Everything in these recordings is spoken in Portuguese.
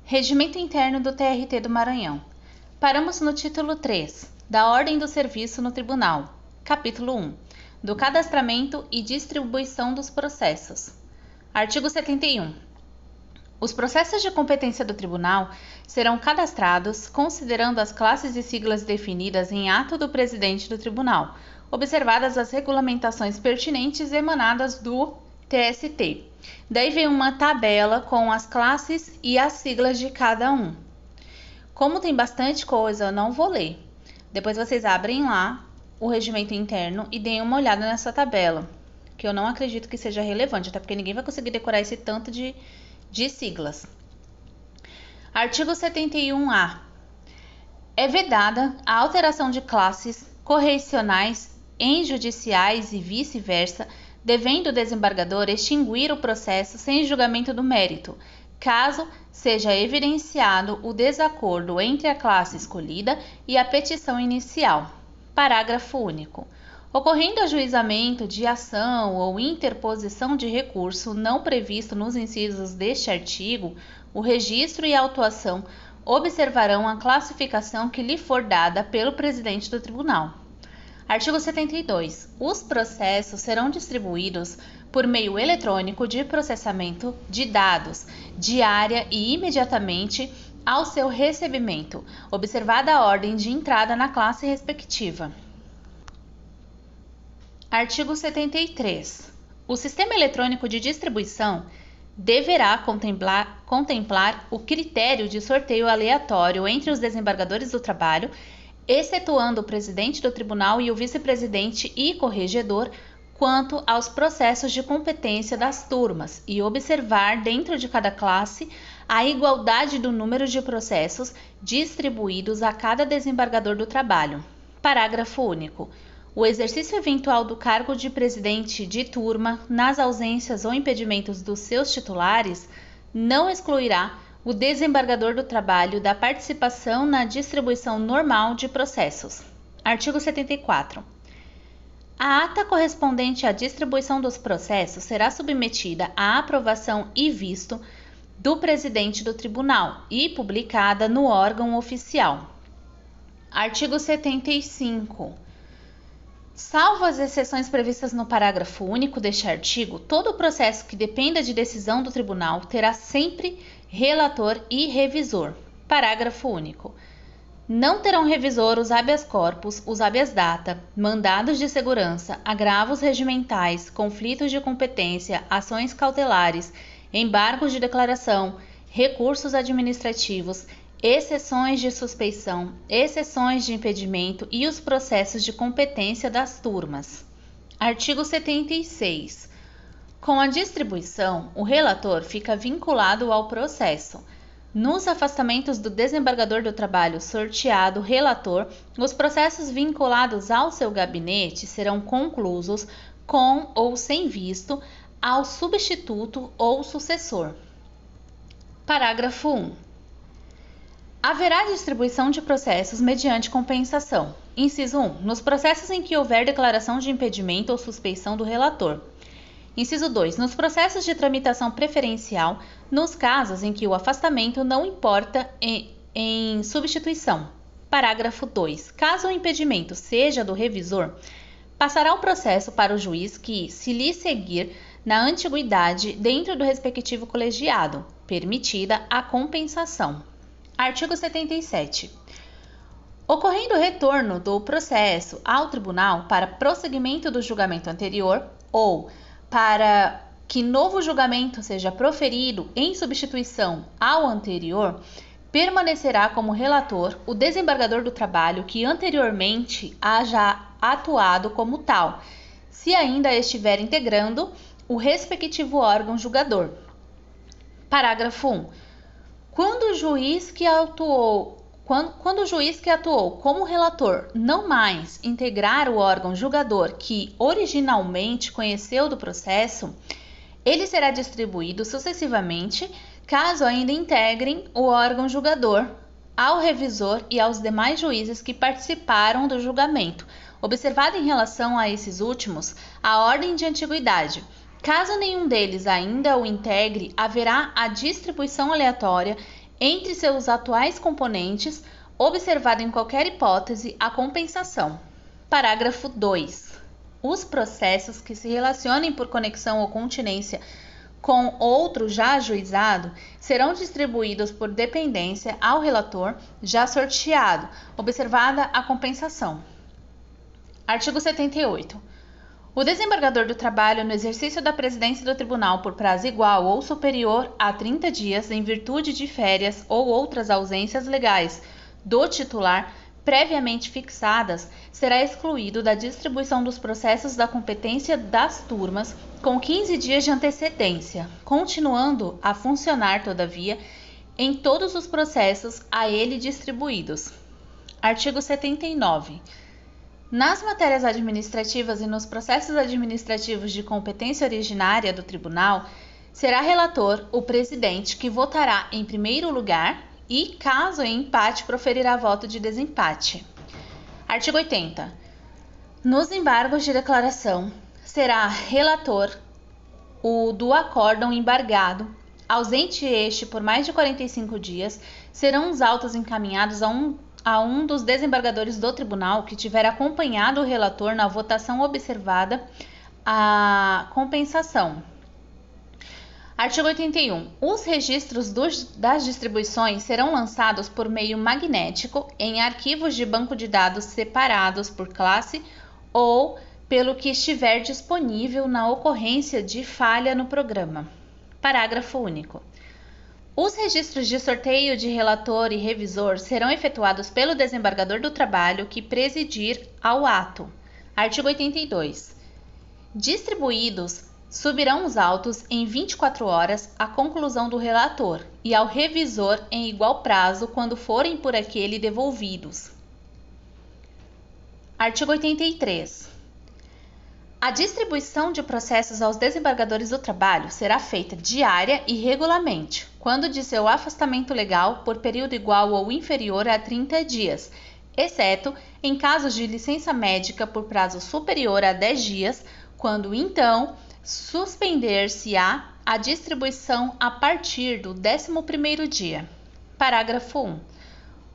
Regimento Interno do TRT do Maranhão. Paramos no título 3, da Ordem do Serviço no Tribunal, capítulo 1, do cadastramento e distribuição dos processos. Artigo 71. Os processos de competência do Tribunal serão cadastrados considerando as classes e siglas definidas em ato do Presidente do Tribunal, observadas as regulamentações pertinentes emanadas do TST. Daí vem uma tabela com as classes e as siglas de cada um. Como tem bastante coisa, eu não vou ler. Depois vocês abrem lá o regimento interno e deem uma olhada nessa tabela, que eu não acredito que seja relevante, até porque ninguém vai conseguir decorar esse tanto de siglas. Artigo 71-A. É vedada a alteração de classes correicionais em judiciais e vice-versa, devendo o desembargador extinguir o processo sem julgamento do mérito, caso seja evidenciado o desacordo entre a classe escolhida e a petição inicial. Parágrafo único. Ocorrendo ajuizamento de ação ou interposição de recurso não previsto nos incisos deste artigo, o registro e a autuação observarão a classificação que lhe for dada pelo presidente do tribunal. Artigo 72. Os processos serão distribuídos por meio eletrônico de processamento de dados, diária e imediatamente ao seu recebimento, observada a ordem de entrada na classe respectiva. Artigo 73. O sistema eletrônico de distribuição deverá contemplar o critério de sorteio aleatório entre os desembargadores do trabalho, excetuando o presidente do tribunal e o vice-presidente e corregedor, quanto aos processos de competência das turmas, e observar dentro de cada classe a igualdade do número de processos distribuídos a cada desembargador do trabalho. Parágrafo único. O exercício eventual do cargo de presidente de turma, nas ausências ou impedimentos dos seus titulares, não excluirá o desembargador do trabalho da participação na distribuição normal de processos. Artigo 74. A ata correspondente à distribuição dos processos será submetida à aprovação e visto do presidente do tribunal e publicada no órgão oficial. Artigo 75. Salvo as exceções previstas no parágrafo único deste artigo, todo processo que dependa de decisão do tribunal terá sempre relator e revisor. Parágrafo único. Não terão revisor os habeas corpus, os habeas data, mandados de segurança, agravos regimentais, conflitos de competência, ações cautelares, embargos de declaração, recursos administrativos, exceções de suspeição, exceções de impedimento e os processos de competência das turmas. Artigo 76. Com a distribuição, o relator fica vinculado ao processo. Nos afastamentos do desembargador do trabalho sorteado relator, os processos vinculados ao seu gabinete serão conclusos com ou sem visto ao substituto ou sucessor. Parágrafo 1. Haverá distribuição de processos mediante compensação. Inciso 1. Nos processos em que houver declaração de impedimento ou suspeição do relator. Inciso 2. Nos processos de tramitação preferencial, nos casos em que o afastamento não importa em substituição. Parágrafo 2. Caso o impedimento seja do revisor, passará o processo para o juiz que, se lhe seguir na antiguidade dentro do respectivo colegiado, permitida a compensação. Artigo 77. Ocorrendo o retorno do processo ao tribunal para prosseguimento do julgamento anterior ou para que novo julgamento seja proferido em substituição ao anterior, permanecerá como relator o desembargador do trabalho que anteriormente haja atuado como tal, se ainda estiver integrando o respectivo órgão julgador. Parágrafo 1. Quando o juiz que atuou como relator não mais integrar o órgão julgador que originalmente conheceu do processo, ele será distribuído sucessivamente, caso ainda integrem o órgão julgador, ao revisor e aos demais juízes que participaram do julgamento, observado em relação a esses últimos a ordem de antiguidade. Caso nenhum deles ainda o integre, haverá a distribuição aleatória entre seus atuais componentes, observado em qualquer hipótese a compensação. Parágrafo 2. Os processos que se relacionem por conexão ou continência com outro já ajuizado serão distribuídos por dependência ao relator já sorteado, observada a compensação. Artigo 78. O desembargador do trabalho, no exercício da presidência do tribunal por prazo igual ou superior a 30 dias, em virtude de férias ou outras ausências legais do titular previamente fixadas, será excluído da distribuição dos processos da competência das turmas com 15 dias de antecedência, continuando a funcionar, todavia, em todos os processos a ele distribuídos. Artigo 79. Nas matérias administrativas e nos processos administrativos de competência originária do tribunal, será relator o presidente, que votará em primeiro lugar e, caso em empate, proferirá voto de desempate. Artigo 80. Nos embargos de declaração, será relator o do acórdão embargado. Ausente este por mais de 45 dias, serão os autos encaminhados a um dos desembargadores do tribunal que tiver acompanhado o relator na votação observada a compensação. Artigo 81. Os registros das distribuições serão lançados por meio magnético em arquivos de banco de dados separados por classe ou pelo que estiver disponível na ocorrência de falha no programa. Parágrafo único. Os registros de sorteio de relator e revisor serão efetuados pelo desembargador do trabalho que presidir ao ato. Artigo 82. Distribuídos, subirão os autos em 24 horas à conclusão do relator e ao revisor em igual prazo quando forem por aquele devolvidos. Artigo 83. A distribuição de processos aos desembargadores do trabalho será feita diária e regularmente, quando de seu afastamento legal por período igual ou inferior a 30 dias, exceto em casos de licença médica por prazo superior a 10 dias, quando então suspender-se-á a distribuição a partir do 11º dia. Parágrafo 1.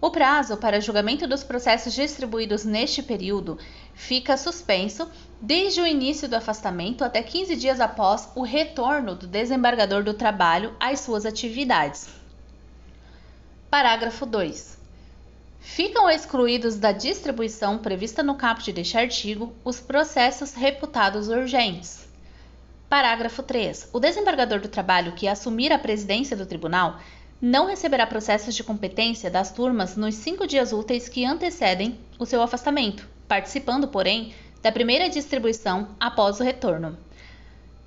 O prazo para julgamento dos processos distribuídos neste período fica suspenso desde o início do afastamento até 15 dias após o retorno do desembargador do trabalho às suas atividades. Parágrafo 2. Ficam excluídos da distribuição prevista no caput deste artigo os processos reputados urgentes. Parágrafo 3. O desembargador do trabalho que assumir a presidência do tribunal não receberá processos de competência das turmas nos 5 dias úteis que antecedem o seu afastamento, participando, porém, da primeira distribuição após o retorno.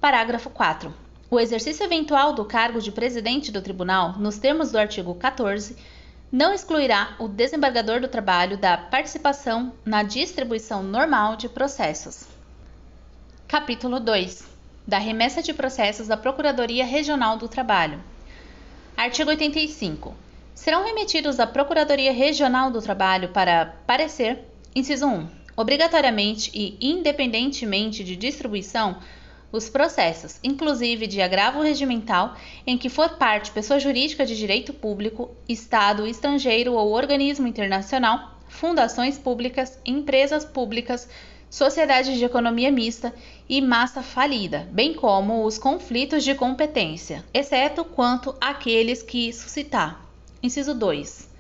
Parágrafo 4. O exercício eventual do cargo de presidente do tribunal, nos termos do artigo 14, não excluirá o desembargador do trabalho da participação na distribuição normal de processos. Capítulo 2. Da remessa de processos da Procuradoria Regional do Trabalho. Artigo 85. Serão remetidos à Procuradoria Regional do Trabalho para parecer, inciso 1, obrigatoriamente e independentemente de distribuição, os processos, inclusive de agravo regimental, em que for parte pessoa jurídica de direito público, Estado, estrangeiro ou organismo internacional, fundações públicas, empresas públicas, sociedades de economia mista e massa falida, bem como os conflitos de competência, exceto quanto àqueles que suscitar. Inciso 2.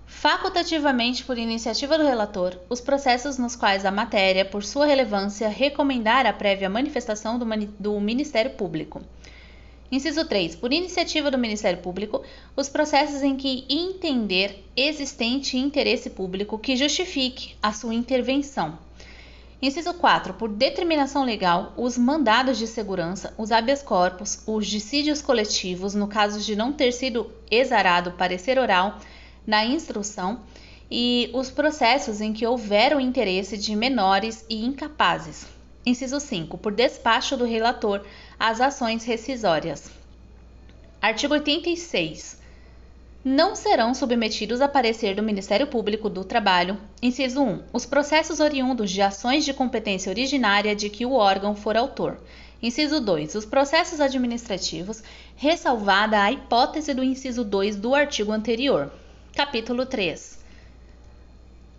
Facultativamente por iniciativa do relator, os processos nos quais a matéria, por sua relevância, recomendar a prévia manifestação do Ministério Público. Inciso 3. Por iniciativa do Ministério Público, os processos em que entender existente interesse público que justifique a sua intervenção. Inciso 4. Por determinação legal, os mandados de segurança, os habeas corpus, os dissídios coletivos, no caso de não ter sido exarado parecer oral na instrução, e os processos em que houver o interesse de menores e incapazes. Inciso 5. Por despacho do relator, as ações rescisórias. Artigo 86. Não serão submetidos a parecer do Ministério Público do Trabalho, inciso 1, os processos oriundos de ações de competência originária de que o órgão for autor, Inciso 2. Os processos administrativos, ressalvada a hipótese do inciso 2 do artigo anterior. Capítulo 3.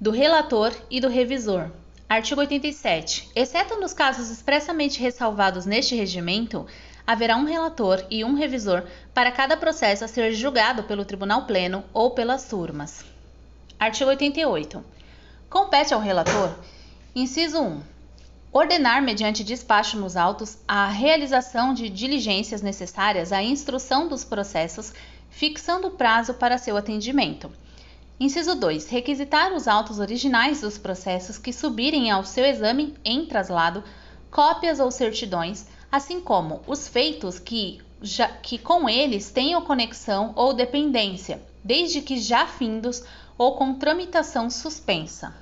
Do relator e do revisor. Artigo 87. Exceto nos casos expressamente ressalvados neste regimento, haverá um relator e um revisor para cada processo a ser julgado pelo Tribunal Pleno ou pelas turmas. Artigo 88. Compete ao relator, inciso 1, ordenar, mediante despacho nos autos, a realização de diligências necessárias à instrução dos processos, fixando o prazo para seu atendimento. Inciso 2. Requisitar os autos originais dos processos que subirem ao seu exame em traslado, cópias ou certidões, assim como os feitos que com eles tenham conexão ou dependência, desde que já findos ou com tramitação suspensa.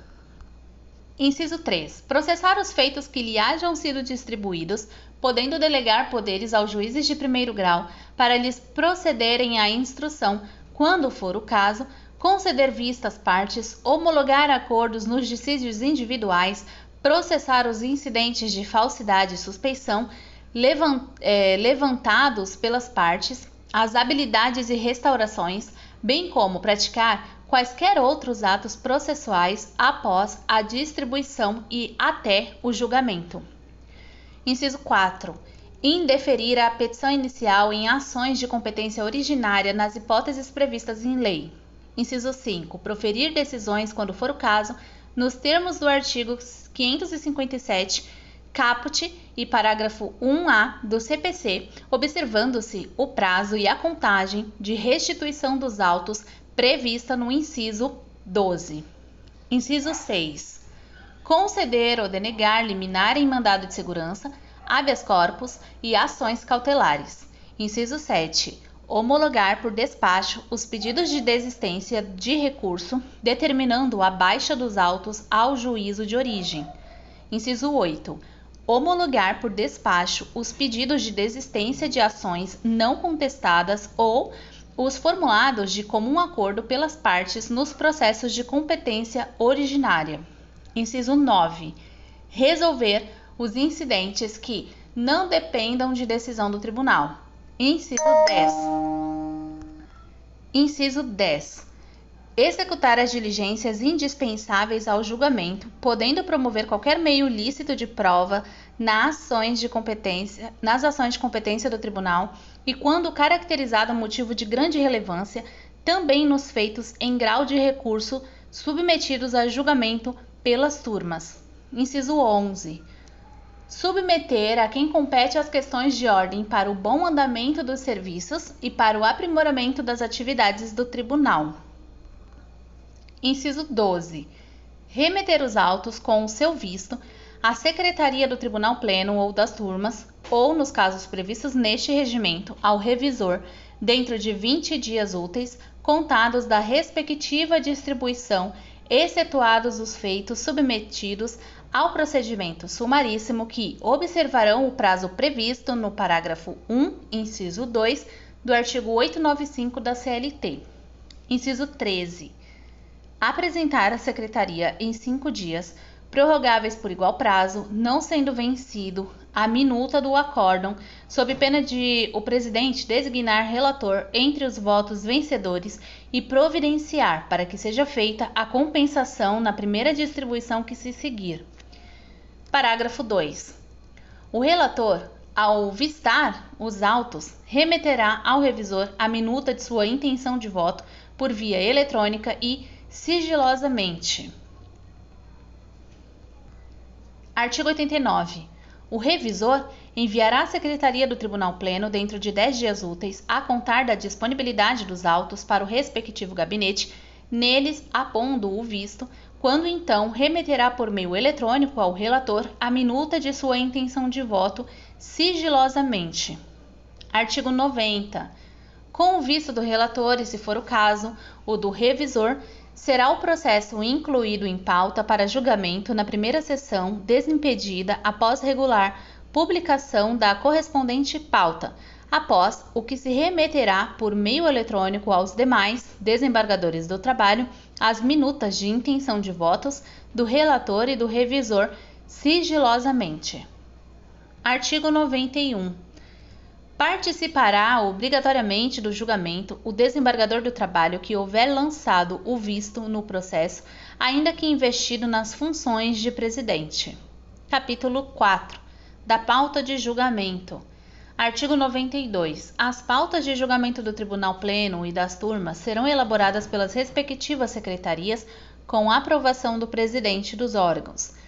Inciso 3. Processar os feitos que lhe hajam sido distribuídos, podendo delegar poderes aos juízes de primeiro grau para lhes procederem à instrução, quando for o caso, conceder vista às partes, homologar acordos nos dissídios individuais, processar os incidentes de falsidade e suspeição levantados pelas partes, as habilidades e restaurações, bem como praticar quaisquer outros atos processuais após a distribuição e até o julgamento. Inciso 4. Indeferir a petição inicial em ações de competência originária nas hipóteses previstas em lei. Inciso 5. Proferir decisões, quando for o caso, nos termos do artigo 557, caput e parágrafo 1A do CPC, observando-se o prazo e a contagem de restituição dos autos prevista no inciso 12. Inciso 6. Conceder ou denegar liminar em mandado de segurança, habeas corpus e ações cautelares. Inciso 7. Homologar por despacho os pedidos de desistência de recurso, determinando a baixa dos autos ao juízo de origem. Inciso 8. Homologar por despacho os pedidos de desistência de ações não contestadas ou os formulados de comum acordo pelas partes nos processos de competência originária. Inciso 9. Resolver os incidentes que não dependam de decisão do tribunal. Inciso 10. Inciso 10. Executar as diligências indispensáveis ao julgamento, podendo promover qualquer meio lícito de prova nas ações de competência do tribunal e, quando caracterizado motivo de grande relevância, também nos feitos em grau de recurso submetidos a julgamento pelas turmas. Inciso 11. Submeter a quem compete as questões de ordem para o bom andamento dos serviços e para o aprimoramento das atividades do tribunal. Inciso 12. Remeter os autos com o seu visto à Secretaria do Tribunal Pleno ou das turmas, ou, nos casos previstos neste regimento, ao revisor, dentro de 20 dias úteis, contados da respectiva distribuição, excetuados os feitos submetidos ao procedimento sumaríssimo que observarão o prazo previsto no parágrafo 1, inciso 2, do artigo 895 da CLT. Inciso 13. Apresentar à Secretaria em 5 dias, prorrogáveis por igual prazo, não sendo vencido, a minuta do acórdão, sob pena de o presidente designar relator entre os votos vencedores e providenciar para que seja feita a compensação na primeira distribuição que se seguir. Parágrafo 2. O relator, ao vistar os autos, remeterá ao revisor a minuta de sua intenção de voto por via eletrônica e sigilosamente. Artigo 89. O revisor enviará à Secretaria do Tribunal Pleno, dentro de 10 dias úteis, a contar da disponibilidade dos autos para o respectivo gabinete, neles apondo o visto, quando então remeterá por meio eletrônico ao relator a minuta de sua intenção de voto sigilosamente. Artigo 90. Com o visto do relator e, se for o caso, o do revisor, será o processo incluído em pauta para julgamento na primeira sessão, desimpedida após regular publicação da correspondente pauta, após o que se remeterá por meio eletrônico aos demais desembargadores do trabalho as minutas de intenção de votos do relator e do revisor sigilosamente. Artigo 91. Participará obrigatoriamente do julgamento o desembargador do trabalho que houver lançado o visto no processo, ainda que investido nas funções de presidente. Capítulo 4. Da pauta de julgamento. Artigo 92. As pautas de julgamento do Tribunal Pleno e das turmas serão elaboradas pelas respectivas secretarias com aprovação do presidente dos órgãos.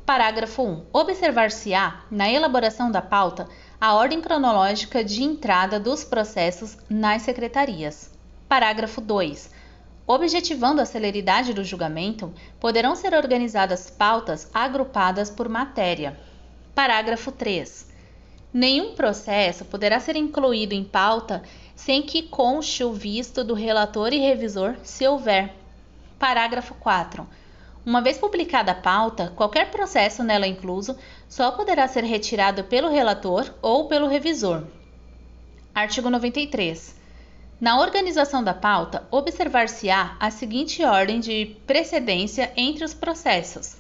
Parágrafo 1. Observar-se-á, na elaboração da pauta, a ordem cronológica de entrada dos processos nas secretarias. Parágrafo 2. Objetivando a celeridade do julgamento, poderão ser organizadas pautas agrupadas por matéria. Parágrafo 3. Nenhum processo poderá ser incluído em pauta sem que conste o visto do relator e revisor, se houver. Parágrafo 4. Uma vez publicada a pauta, qualquer processo nela incluso só poderá ser retirado pelo relator ou pelo revisor. Artigo 93. Na organização da pauta, observar-se-á a seguinte ordem de precedência entre os processos.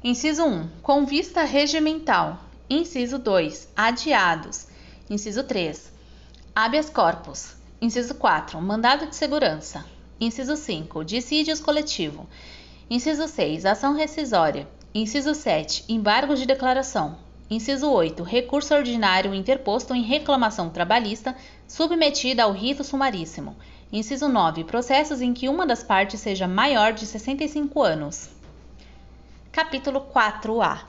Inciso 1. Com vista regimental. Inciso 2. Adiados. Inciso 3. Habeas corpus. Inciso 4. Mandado de segurança. Inciso 5. Dissídios coletivo. Inciso 6. Ação rescisória. Inciso 7. Embargo de declaração. Inciso 8. Recurso ordinário interposto em reclamação trabalhista submetida ao rito sumaríssimo. Inciso 9. Processos em que uma das partes seja maior de 65 anos. Capítulo 4A.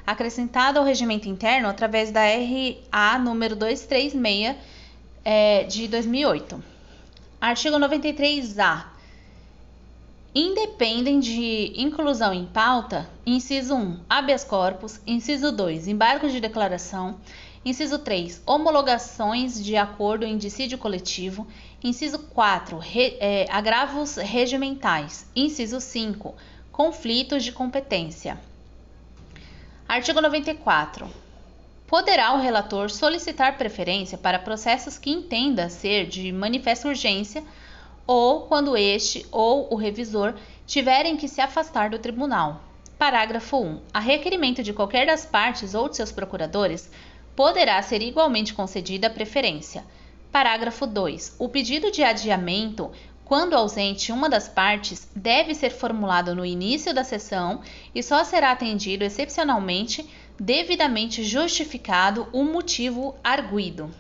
Acrescentado ao regimento interno através da RA número 236 de 2008. Artigo 93A. Independem de inclusão em pauta, inciso 1, habeas corpus, inciso 2, embargo de declaração, inciso 3, homologações de acordo em dissídio coletivo, inciso 4, agravos regimentais, inciso 5, conflitos de competência. Artigo 94. Poderá o relator solicitar preferência para processos que entenda ser de manifesta urgência ou quando este ou o revisor tiverem que se afastar do tribunal. Parágrafo 1. A requerimento de qualquer das partes ou de seus procuradores, poderá ser igualmente concedida a preferência. Parágrafo 2. O pedido de adiamento, quando ausente uma das partes, deve ser formulado no início da sessão e só será atendido excepcionalmente, devidamente justificado o motivo arguido.